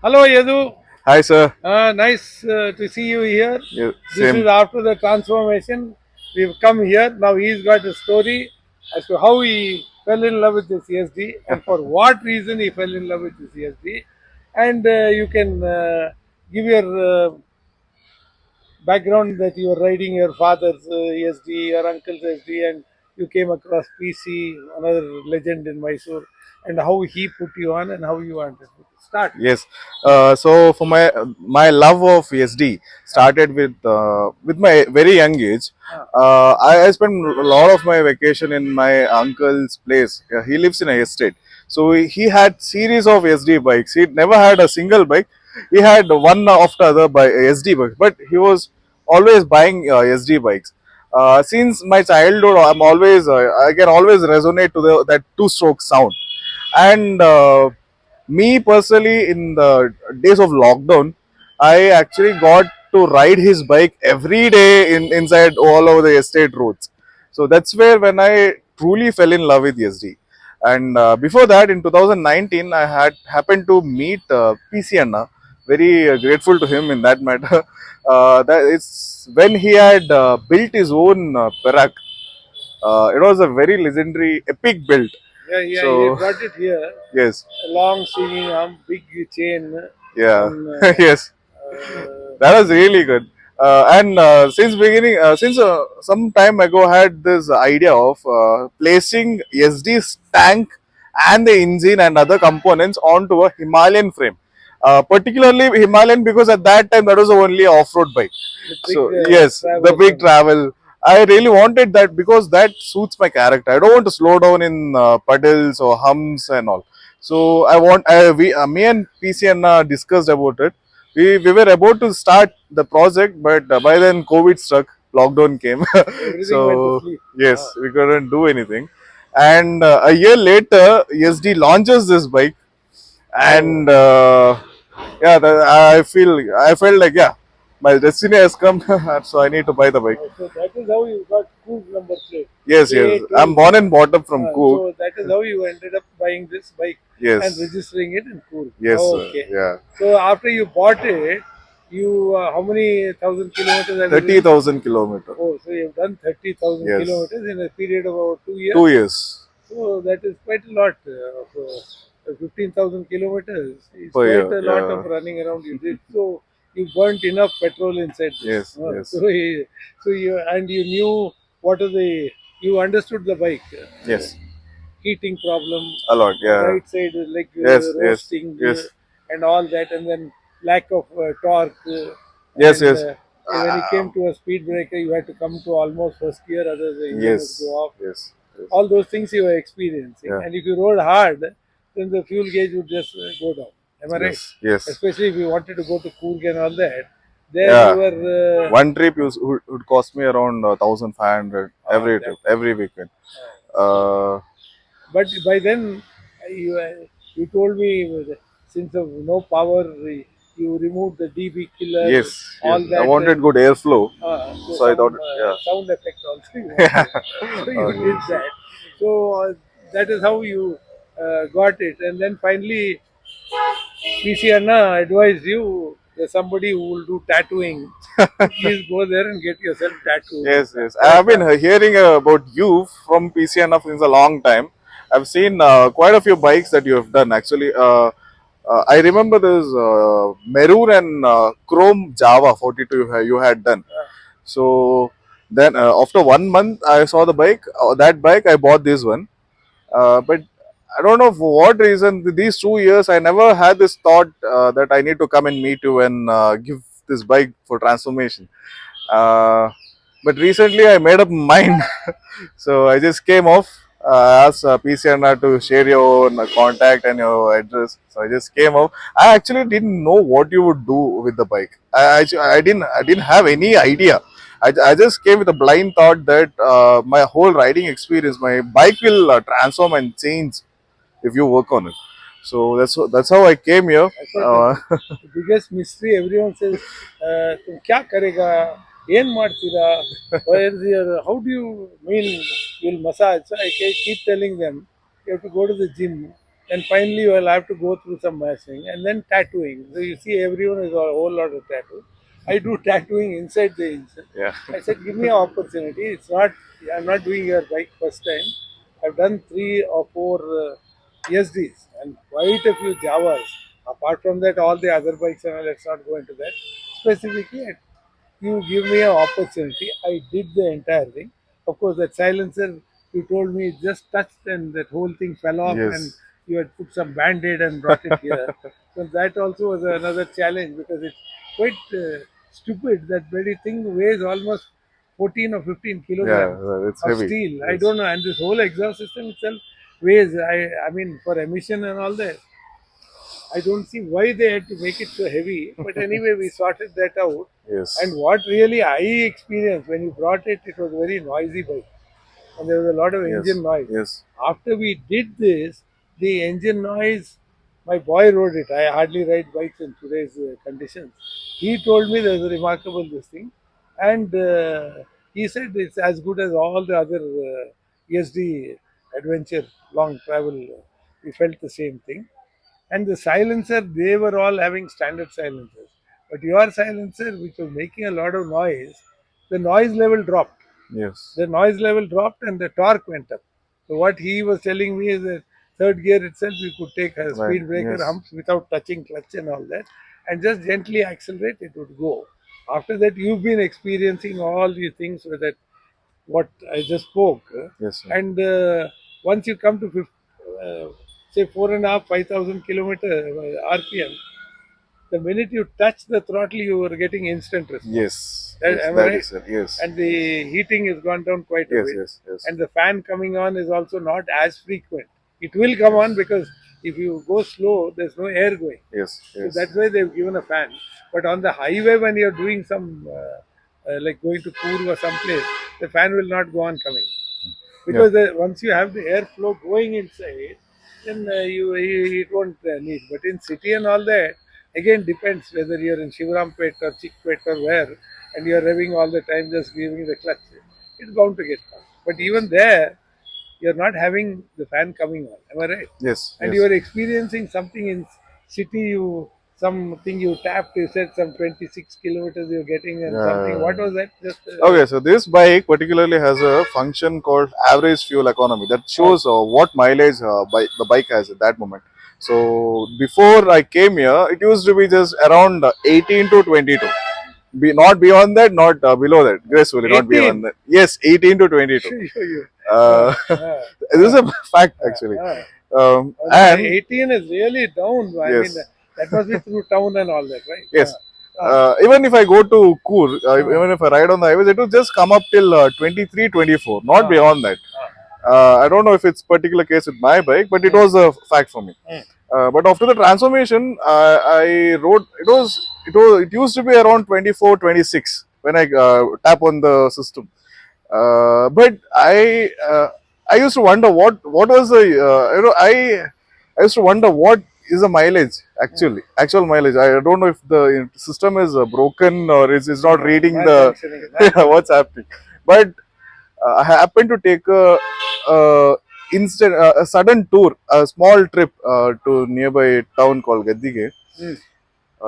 Hello, Yedhu. Hi, sir. Nice to see you here. Yeah, This is same. after the transformation. We've come here. Now he's got a story as to how he fell in love with this Yezdi and for what reason he fell in love with this Yezdi. And you can give your background that you were riding your father's SD, your uncle's SD, and you came across PC, another legend in Mysore, and how he put you on and how you wanted to start. Yes. So for my love of SD Ah, started with my very young age. ah, I spent a lot of my vacation in my uncle's place. He lives in a estate, so he had series of SD bikes. He never had a single bike. He had one after other by SD bikes, but he was always buying SD bikes. Since my childhood, I can always resonate to that two-stroke sound. And me personally, in the days of lockdown, I actually got to ride his bike every day inside all over the estate roads. So that's where when I truly fell in love with SD. And before that, in 2019, I had happened to meet PC Anna. Very grateful to him in that matter. That it's when he had built his own Perak. It was a very legendary, epic build. yeah, yeah, he So brought it here. yes, A long swinging arm, big chain, yeah, and yes, that was really good. And since beginning, since some time ago, I had this idea of placing SD's tank and the engine and other components onto a Himalayan frame. Particularly Himalayan because at that time that was the only off-road bike. the big So yes, the travel big one. travel. I really wanted that because that suits my character. I don't want to slow down in puddles or humps and all. So me and PC and discussed about it. We were about to start the project, but by then COVID struck, lockdown came. Everything went to So sleep. Ah, yes, we couldn't do anything. And a year later, SD launches this bike, oh. and yeah, I felt like yeah, my destiny has come, so I need to buy the bike. So that is how you got Cool number plate. Yes, yes, I'm K2. born and brought up from Cook. So that is how you ended up buying this bike and Yes, registering it in Cool. yes, Okay. yeah, So after you bought it, you how many thousand kilometers have you ridden? 30,000 kilometer. Oh, so you've done 30,000 Yes, kilometers in a period of about 2 years. 2 years So that is quite a lot. 15,000 kilometers is per quite year. a lot of Yeah. running around you did. So you burnt enough petrol inside this. Yes, yes, So you and you knew what are the you understood the bike. yes. Heating problem, A lot. Yeah. right side like Yes, yes, roasting yes, and all that, and then lack of torque. yes, And yes. when it came Um, to a speed breaker, you had to come to almost first gear, otherwise the engine would go yes, off. yes, yes. All those things you were experiencing. Yeah. And if you rode hard, then the fuel gauge would just go down. Am I right? Yes, yes. Especially if you wanted to go to Coorg and all that, there you Yeah. were. One trip would cost me around 1,500 every That, trip, every weekend. so, Uh, but by then, you told me since of no power, you removed the DB killer, yes, yes. all I that. wanted good airflow, So so I thought, some yeah. sound effect also you wanted. So you did Yes. that. So that is how you got it. And then finally, PC Anna advised you there's somebody who will do tattooing. Please go there and get yourself tattooed. Yes, yes. I have Correct? been hearing about you from PCNF since a long time. I've seen quite a few bikes that you have done. Actually, I remember this maroon and chrome Java 42 you had done. So then after 1 month, I saw the bike. That bike, I bought this one. But I don't know for what reason. These 2 years, I never had this thought that I need to come and meet you and give this bike for transformation. Uh, but recently I made up my mind, so I just came off. Asked PCNR to share your own contact and your address. So I just came off. I actually didn't know what you would do with the bike. I didn't have any idea. I just came with a blind thought that my whole riding experience, my bike will transform and change if you work on it. So that's how I came here. I thought the biggest mystery everyone says, तुम क्या करेगा ಏನ್ ಮಾಡ್ತೀರಾ where is your how do you mean you'll massage so I keep telling them you have to go to the gym Then finally you will have to go through some mashing and then tattooing. So you see everyone is a whole lot of tattoo. I do tattooing inside the engine. Yeah. I said, give me an opportunity. I'm not doing your bike first time. I've done 3 or 4 Yezdis and quite a few Javas. Apart from that, all the other bikes, and let's not go into that. Specifically, you give me an opportunity. I did the entire thing. Of course, that silencer you told me just touched and that whole thing fell off, and Yes. you had put some band-aid and brought it here. So that also was another challenge because it's quite stupid. That very thing weighs almost 14 or 15 Yeah, kilograms it's of heavy. steel. I Yes. don't know, and this whole exhaust system itself weighs. I mean, for emission and all that, I don't see why they had to make it so heavy. But anyway, we sorted that out. And Yes. what really I experienced when you brought it, it was very noisy bike. And there was a lot of Yes. engine noise. Yes. After we did this, the engine noise, my boy rode it. I hardly ride bikes in today's conditions. He told me there's a remarkable this thing. And he said it's as good as all the other ESD adventure, long travel. We felt the same thing. And the silencer, they were all having standard silencers. But your silencer, which was making a lot of noise, the noise level dropped. Yes. The noise level dropped and the torque went up. So what he was telling me is that third gear itself, you could take a Right. speed breaker Yes. humps without touching clutch and all that, and just gently accelerate, it would go. After that, you've been experiencing all these things with that what I just spoke. Yes, sir. And once you come to say 4.5, 5,000 kilometer RPM, the minute you touch the throttle, you are getting instant response. Yes. That, Yes. am I That right? is it. Yes. And the heating has gone down quite a Yes. bit. Yes. Yes. And the fan coming on is also not as frequent. It will come on Yes. because if you go slow, there's no air going. Yes. So Yes. that's why they've given a fan. But on the highway, when you're doing some, like going to Coorg or someplace, the fan will not go on coming Yeah. because once you have the airflow going inside, then it won't need. But in city and all that, again depends whether you're in Shivrampet or Chickpet or where, and you're revving all the time, just giving the clutch. It's bound to get hot. But even Yes. there, you're not having the fan coming on. Am I right? Yes. And Yes. you're experiencing something in city. Something you tapped. You said some 26 kilometers you're getting and something. What Yeah. was that? Just Okay, so this bike particularly has a function called average fuel economy that oh, shows what mileage the bike has at that moment. So before I came here, it used to be just around 18 to 22. Not beyond that, not below that. Gracefully, not beyond 18. that. Yes, 18 to 22. Uh, uh, This is a fact actually. uh, uh. My And 18 is really down. I mean, yes, that must be through town and all that, right? yes. Uh, Even if I go to Coorg, uh, even if I ride on the highways, it will just come up till 23, 24, not uh, beyond that. I don't know if it's particular case with my bike, but it uh, was a fact for me. uh, But after the transformation, I rode. It used to be around 24, 26 when I tap on the system. But I used to wonder what was the I used to wonder what is the mileage actual mileage. I don't know if the system is broken or is not reading the malfunctioning, malfunctioning. what's happening. But I happened to take a sudden tour, a small trip to nearby town called Gaddige. Mm,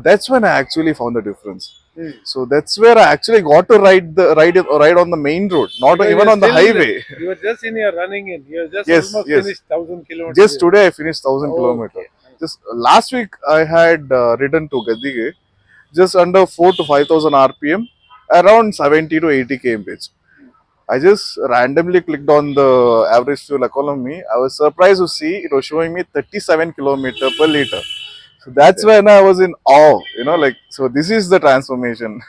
That's when I actually found the difference. mm. So that's where I actually got to ride on the main road, not Because even you're on the still, highway. you were just in your running in. You're just Yes, almost yes. finished 1,000 kilometers. Just today I finished 1,000 kilometers. Okay. Just last week I had ridden to Gaddige, just under 4 to 5,000 RPM, around 70 to 80 kmph. I just randomly clicked on the average fuel economy. I was surprised to see it was showing me 37 kilometer per liter. So that's when I was in awe, like, so this is the transformation.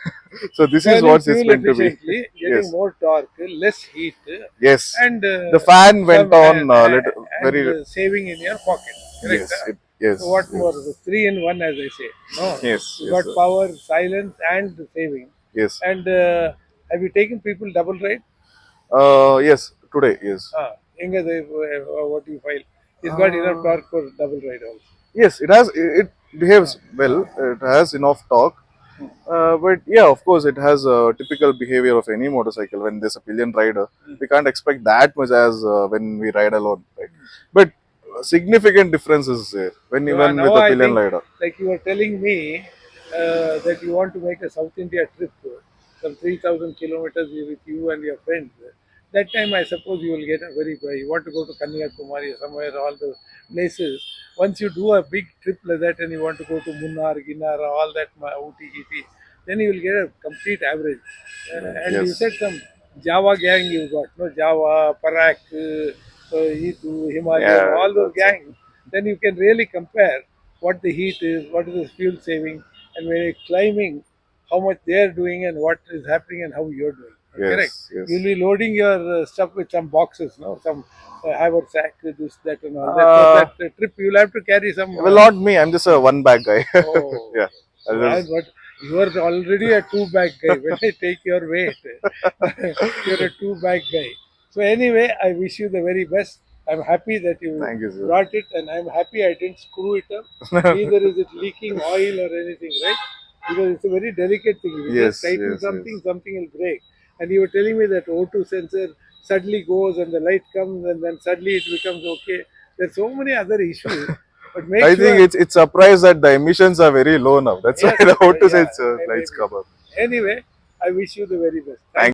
So this is Burning what it's fuel meant to be. efficiently, getting Yes, more torque, less heat, yes. and The fan went some on little, very, saving in your pocket. Correct? yes, So what yes, more? The three in one, as I say. No, yes, you yes, got sir. power, silence, and saving. Yes. And have you taken people double ride? Yes, today, yes. What do you file? It's got enough Uh, torque for double ride also. yes, it Uh, behaves well. uh, It has enough torque. But yeah, of course, it has a typical behavior of any motorcycle. When there's a pillion rider, we can't expect that much as when we ride alone, right? But significant differences there when Yeah, even with now the I pillion think, lidar. like you were telling me, that you want to make a South India trip, some 3,000 kilometers with you and your friends. That time, I suppose you will get a very, you want to go to Kanyakumari or somewhere, all the places. Once you do a big trip like that and you want to go to Munnar, Ginnar, all that, Ooty, Giti, then you will get a complete average. And you Yes. said some Java gang you got, no? Java, Parak, Yedhu, Himalayan, Yeah, all those that's it. gangs. Then you can really compare what the heat is, what is the fuel saving, and when you're climbing, how much they're doing and what is happening and how you're doing. Correct. Yes, You'll yes. be loading your stuff with some boxes, no, some haversack, this, that, and all that. For Uh, that trip, you'll have to carry some. well, not me. I'm just a one bag guy. Oh, Yeah. so I'll just, but you are already a two bag guy. When I take your weight, you're a two bag guy. So anyway, I wish you the very best. I'm happy that you thank you, brought it, and I'm happy I didn't screw it up. sir. Neither is it leaking oil or anything, right? Because it's a very delicate thing. If you just Yes, tighten yes, something, yes. something will break. And you were telling me that O2 sensor suddenly goes and the light comes and then suddenly it becomes okay. There's so many other issues, but make I think sure. it's surprised that the emissions are very low now. That's why Yes, the yes, O2 yeah, sensor lights maybe. come up. Anyway, I wish you the very best. Thank Thank